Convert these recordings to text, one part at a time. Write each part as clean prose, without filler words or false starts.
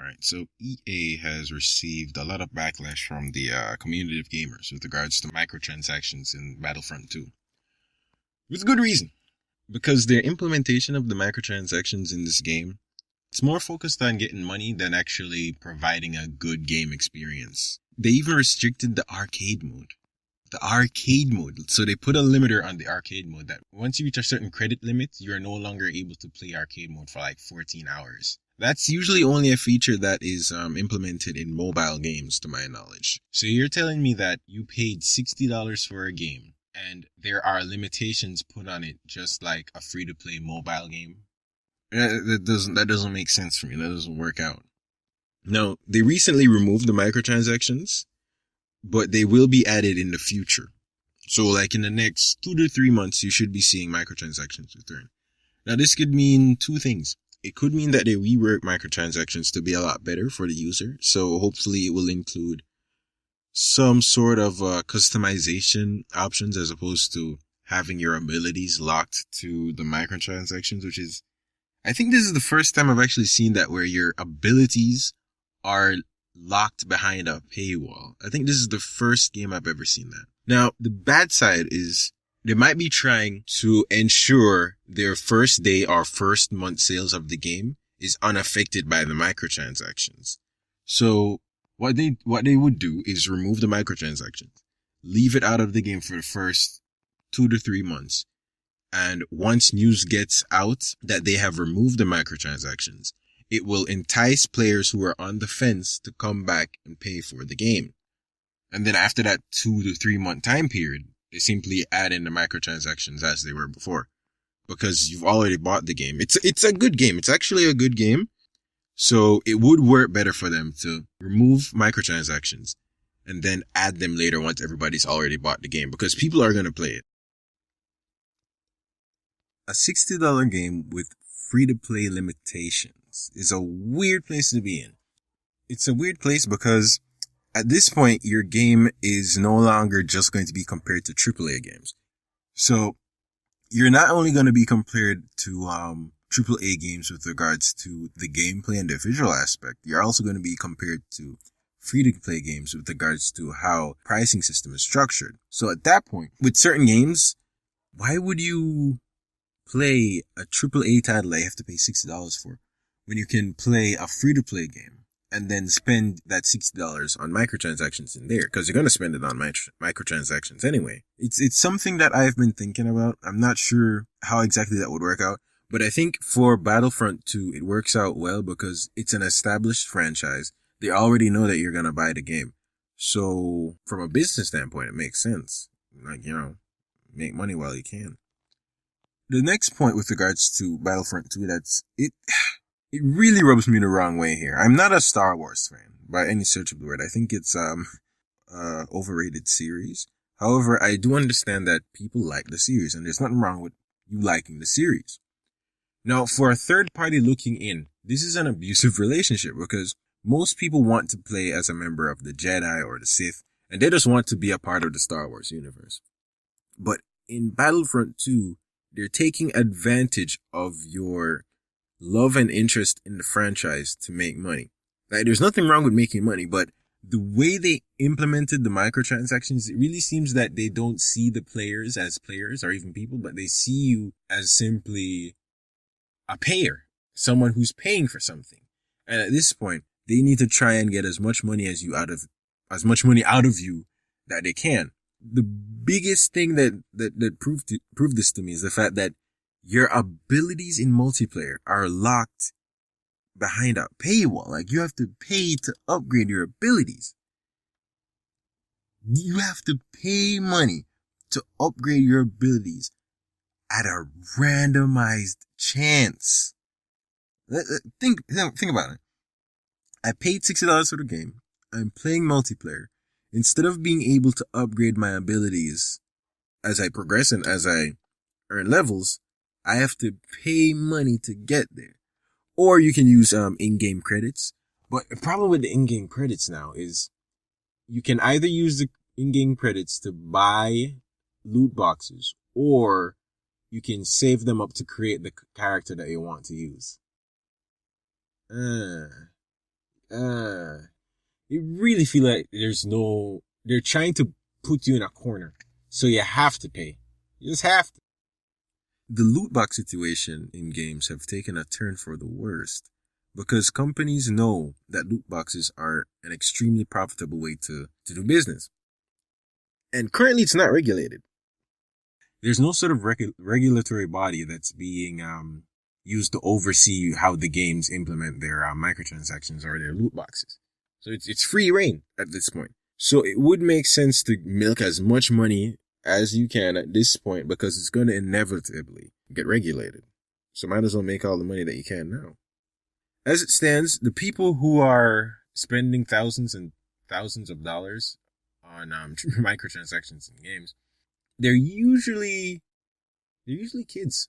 All right, so EA has received a lot of backlash from the community of gamers with regards to microtransactions in Battlefront 2. With good reason, because their implementation of the microtransactions in this game, it's more focused on getting money than actually providing a good game experience. They even restricted the arcade mode. The arcade mode. So they put a limiter on the arcade mode that once you reach a certain credit limit, you're no longer able to play arcade mode for like 14 hours. That's usually only a feature that is implemented in mobile games, to my knowledge. So you're telling me that you paid $60 for a game and there are limitations put on it just like a free-to-play mobile game? That doesn't make sense for me. That doesn't work out. No, they recently removed the microtransactions, but they will be added in the future. So like in the next 2 to 3 months, you should be seeing microtransactions return. Now this could mean two things. It could mean that they rework microtransactions to be a lot better for the user. So hopefully it will include some sort of customization options as opposed to having your abilities locked to the microtransactions, which is, I think this is the first time I've actually seen that where your abilities are locked behind a paywall. I think this is the first game I've ever seen that. Now, the bad side is they might be trying to ensure their first day or first month sales of the game is unaffected by the microtransactions. So what they would do is remove the microtransactions, leave it out of the game for the first 2 to 3 months. And once news gets out that they have removed the microtransactions, it will entice players who are on the fence to come back and pay for the game. And then after that 2 to 3 month time period, they simply add in the microtransactions as they were before. Because you've already bought the game. It's a good game. It's actually a good game. So it would work better for them to remove microtransactions and then add them later once everybody's already bought the game, because people are going to play it. A $60 game with free-to-play limitations is a weird place to be in. It's a weird place because at this point, your game is no longer just going to be compared to AAA games. So you're not only going to be compared to AAA games with regards to the gameplay and the visual aspect, you're also going to be compared to free-to-play games with regards to how pricing system is structured. So at that point, with certain games, why would you play a AAA title that you have to pay $60 for when you can play a free-to-play game and then spend that $60 on microtransactions in there? Because you're going to spend it on microtransactions anyway. It's something that I've been thinking about. I'm not sure how exactly that would work out, but I think for Battlefront 2, it works out well because it's an established franchise. They already know that you're going to buy the game. So from a business standpoint, it makes sense. Like, make money while you can. The next point with regards to Battlefront 2, it really rubs me the wrong way here. I'm not a Star Wars fan by any stretch of the word. I think it's overrated series. However, I do understand that people like the series, and there's nothing wrong with you liking the series. Now, for a third party looking in, this is an abusive relationship because most people want to play as a member of the Jedi or the Sith, and they just want to be a part of the Star Wars universe. But in Battlefront 2, they're taking advantage of your love and interest in the franchise to make money. Like, there's nothing wrong with making money, but the way they implemented the microtransactions, it really seems that they don't see the players as players or even people, but they see you as simply a payer, someone who's paying for something. And at this point, they need to try and get as much money out of you that they can. The biggest thing that proved this to me is the fact that your abilities in multiplayer are locked behind a paywall. Like, you have to pay to upgrade your abilities. You have to pay money to upgrade your abilities at a randomized chance. Think about it. I paid $60 for the game. I'm playing multiplayer. Instead of being able to upgrade my abilities as I progress and as I earn levels, I have to pay money to get there. Or you can use in-game credits. But the problem with the in-game credits now is you can either use the in-game credits to buy loot boxes, or you can save them up to create the character that you want to use. You really feel like they're trying to put you in a corner. So you have to pay. You just have to. The loot box situation in games have taken a turn for the worst because companies know that loot boxes are an extremely profitable way to do business. And currently it's not regulated. There's no sort of regulatory body that's being used to oversee how the games implement their microtransactions or their loot boxes. So it's free reign at this point. So it would make sense to milk as much money as you can at this point because it's going to inevitably get regulated. So might as well make all the money that you can now. As it stands, the people who are spending thousands and thousands of dollars on microtransactions in games, they're usually kids.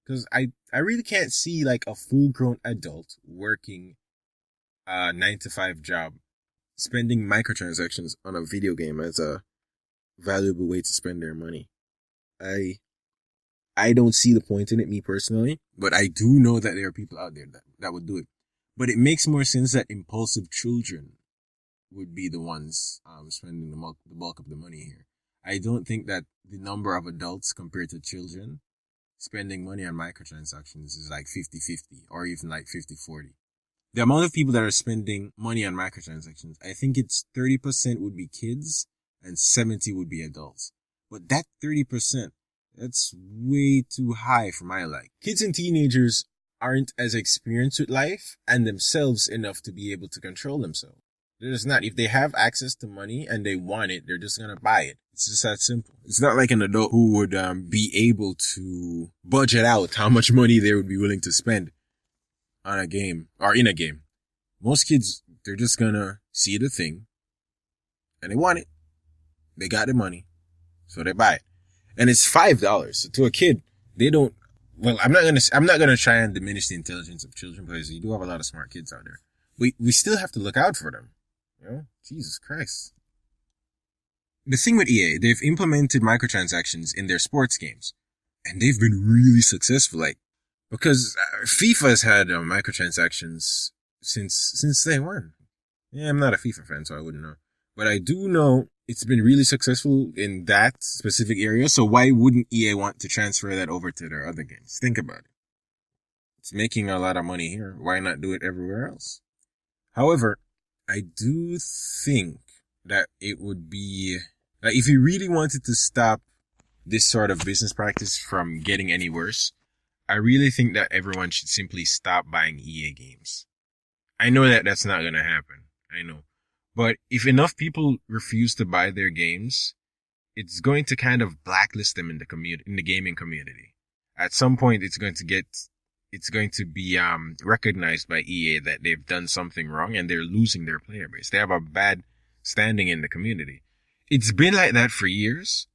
Because I really can't see like a full-grown adult working a 9-to-5 job spending microtransactions on a video game as a valuable way to spend their money. I don't see the point in it, me personally, but I do know that there are people out there that would do it. But it makes more sense that impulsive children would be the ones spending the bulk of the money here. I don't think that the number of adults compared to children spending money on microtransactions is like 50-50 or even like 50-40. The amount of people that are spending money on microtransactions, I think it's 30% would be kids and 70 would be adults. But that 30%, that's way too high for my liking. Kids and teenagers aren't as experienced with life and themselves enough to be able to control themselves. They're just not. If they have access to money and they want it, they're just going to buy it. It's just that simple. It's not like an adult who would be able to budget out how much money they would be willing to spend on a game or in a game. Most kids, they're just going to see the thing and they want it. They got the money, so they buy it. And it's $5. So to a kid, they don't, well, I'm not going to try and diminish the intelligence of children because you do have a lot of smart kids out there. We still have to look out for them. You know, Jesus Christ. The thing with EA, they've implemented microtransactions in their sports games, and they've been really successful. Like, because FIFA's had microtransactions since day one. Yeah, I'm not a FIFA fan, so I wouldn't know. But I do know it's been really successful in that specific area. So why wouldn't EA want to transfer that over to their other games? Think about it. It's making a lot of money here. Why not do it everywhere else? However, I do think that it would be, like, if you really wanted to stop this sort of business practice from getting any worse, I really think that everyone should simply stop buying EA games. I know that that's not going to happen. I know. But if enough people refuse to buy their games, it's going to kind of blacklist them in the gaming community. At some point, it's going to be recognized by EA that they've done something wrong and they're losing their player base. They have a bad standing in the community. It's been like that for years.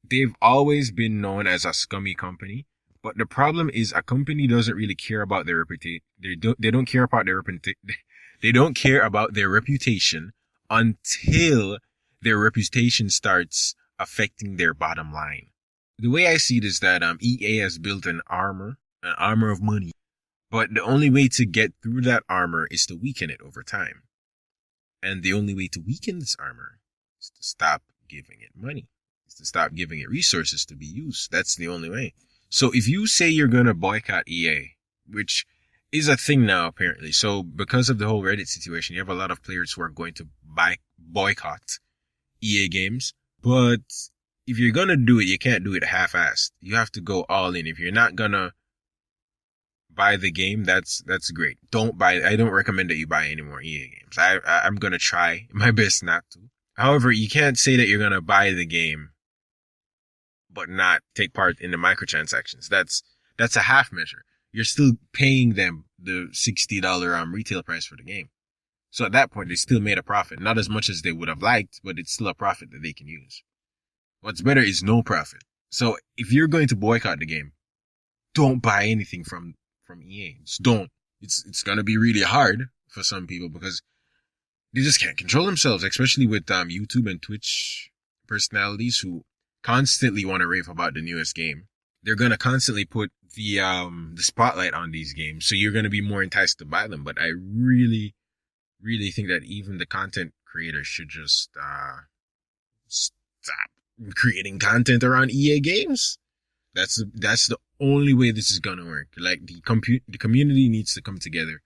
They've always been known as a scummy company. But the problem is a company doesn't really care about their reputation. They don't care about their reputation. They don't care about their reputation until their reputation starts affecting their bottom line. The way I see it is that EA has built an armor of money, but the only way to get through that armor is to weaken it over time. And the only way to weaken this armor is to stop giving it money, is to stop giving it resources to be used. That's the only way. So if you say you're going to boycott EA, which is a thing now apparently. So because of the whole Reddit situation, you have a lot of players who are going to boycott EA games. But if you're going to do it, you can't do it half-assed. You have to go all in. If you're not going to buy the game, that's great. I don't recommend that you buy any more EA games. I'm going to try my best not to. However, you can't say that you're going to buy the game but not take part in the microtransactions. That's a half measure. You're still paying them the $60 retail price for the game. So at that point, they still made a profit. Not as much as they would have liked, but it's still a profit that they can use. What's better is no profit. So if you're going to boycott the game, don't buy anything from EA. Just don't. It's going to be really hard for some people because they just can't control themselves, especially with YouTube and Twitch personalities who constantly want to rave about the newest game. They're going to constantly put the spotlight on these games. So you're going to be more enticed to buy them. But I really, really think that even the content creators should just stop creating content around EA games. That's the only way this is gonna work. Like the community needs to come together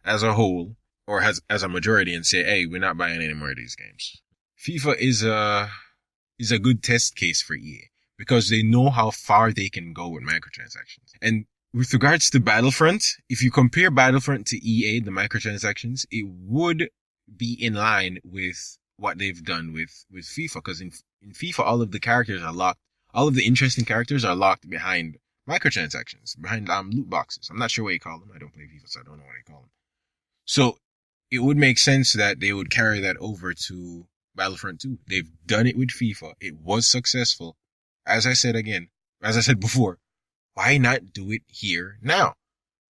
as a whole, or as a majority, and say, hey, we're not buying any more of these games. FIFA is a good test case for EA because they know how far they can go with microtransactions. And with regards to Battlefront, if you compare Battlefront to EA, the microtransactions, it would be in line with what they've done with FIFA. Because in FIFA, all of the characters are locked. All of the interesting characters are locked behind microtransactions, behind loot boxes. I'm not sure what you call them. I don't play FIFA, so I don't know what you call them. So it would make sense that they would carry that over to Battlefront 2. They've done it with FIFA. It was successful. As I said before, why not do it here now?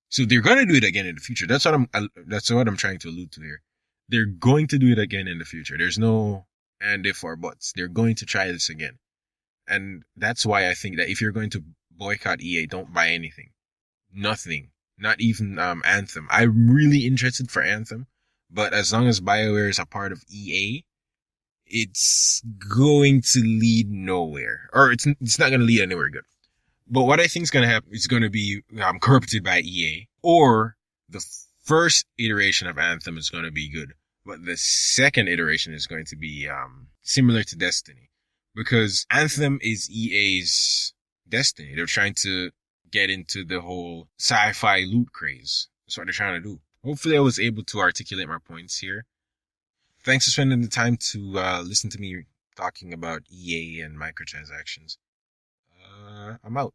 So they're going to do it again in the future. That's what I'm trying to allude to here. They're going to do it again in the future. There's no and if or buts. They're going to try this again. And that's why I think that if you're going to boycott EA, don't buy anything. Nothing. Not even Anthem. I'm really interested for Anthem, but as long as BioWare is a part of EA, it's going to lead nowhere. Or it's not going to lead anywhere good. But what I think is going to happen is going to be corrupted by EA, or the first iteration of Anthem is going to be good, but the second iteration is going to be similar to Destiny, because Anthem is EA's Destiny. They're trying to get into the whole sci-fi loot craze. That's what they're trying to do. Hopefully I was able to articulate my points here. Thanks for spending the time to listen to me talking about EA and microtransactions. I'm out.